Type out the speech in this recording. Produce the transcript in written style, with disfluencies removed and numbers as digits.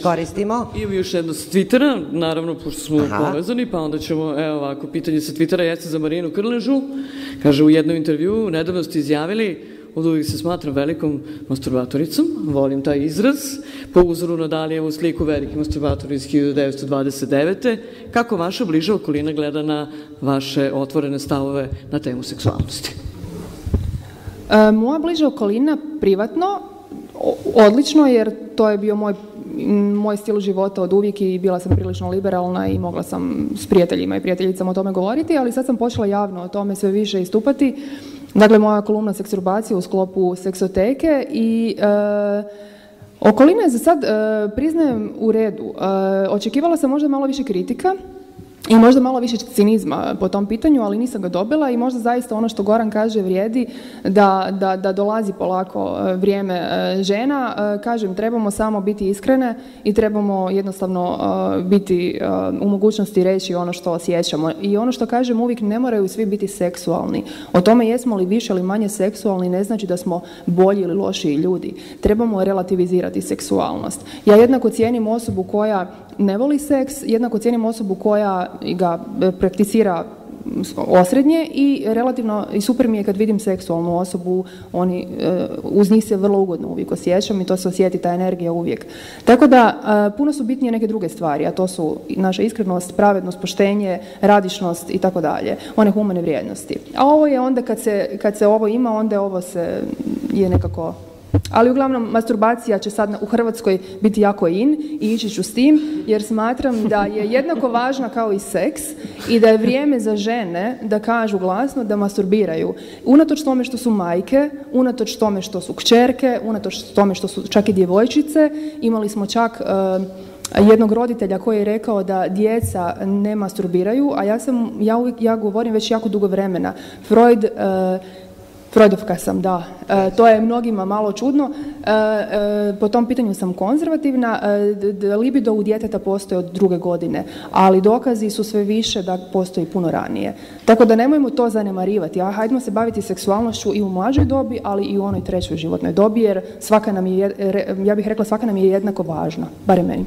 iskoristimo. I još jedno sa Twittera, naravno, pošto smo povezani, pa onda ćemo, evo ovako, pitanje sa Twittera jeste za Marinu Krležu. Kaže, u jednom intervjuu nedavno ste izjavili: od uvijek se smatram velikom masturbatoricom, volim taj izraz, po uzoru na Dalijevu sliku veliki masturbator iz 1929. Kako vaša bliža okolina gleda na vaše otvorene stavove na temu seksualnosti? Moja bliža okolina privatno, odlično, jer to je bio moj stil života od uvijek i bila sam prilično liberalna i mogla sam s prijateljima i prijateljicama o tome govoriti, ali sad sam počela javno o tome sve više istupati. Dakle, moja kolumna Seksurbacija u sklopu Seksoteke i okolina je za sad, priznajem, u redu. Očekivala sam možda malo više kritika i možda malo više cinizma po tom pitanju, ali nisam ga dobila i možda zaista ono što Goran kaže vrijedi, da dolazi polako vrijeme žena. Kažem, trebamo samo biti iskrene i trebamo jednostavno biti u mogućnosti reći ono što osjećamo. I ono što kažem, uvijek ne moraju svi biti seksualni. O tome jesmo li više ili manje seksualni ne znači da smo bolji ili lošiji ljudi. Trebamo relativizirati seksualnost. Ja jednako cijenim osobu koja ne voli seks, jednako cijenim osobu koja ga prakticira osrednje i relativno i super mi je kad vidim seksualnu osobu, uz njih se vrlo ugodno uvijek osjećam i to se osjeti, ta energija uvijek. Tako da puno su bitnije neke druge stvari, a to su naša iskrenost, pravednost, poštenje, radišnost i tako dalje, one humane vrijednosti. A ovo je onda kad se ovo ima, onda ovo je nekako. Ali uglavnom, masturbacija će sad u Hrvatskoj biti jako in i ići ću s tim, jer smatram da je jednako važna kao i seks i da je vrijeme za žene da kažu glasno da masturbiraju. Unatoč tome što su majke, unatoč tome što su kćerke, unatoč tome što su čak i djevojčice, imali smo čak jednog roditelja koji je rekao da djeca ne masturbiraju, a ja govorim već jako dugo vremena. Freudovka sam, da. To je mnogima malo čudno. Po tom pitanju sam konzervativna. Libido u djeteta postoji od 2. godine, ali dokazi su sve više da postoji puno ranije. Tako da nemojmo to zanemarivati. Hajdemo se baviti seksualnošću i u mlađoj dobi, ali i u onoj 3. životnoj dobi, jer ja bih rekla svaka nam je jednako važna, barem meni.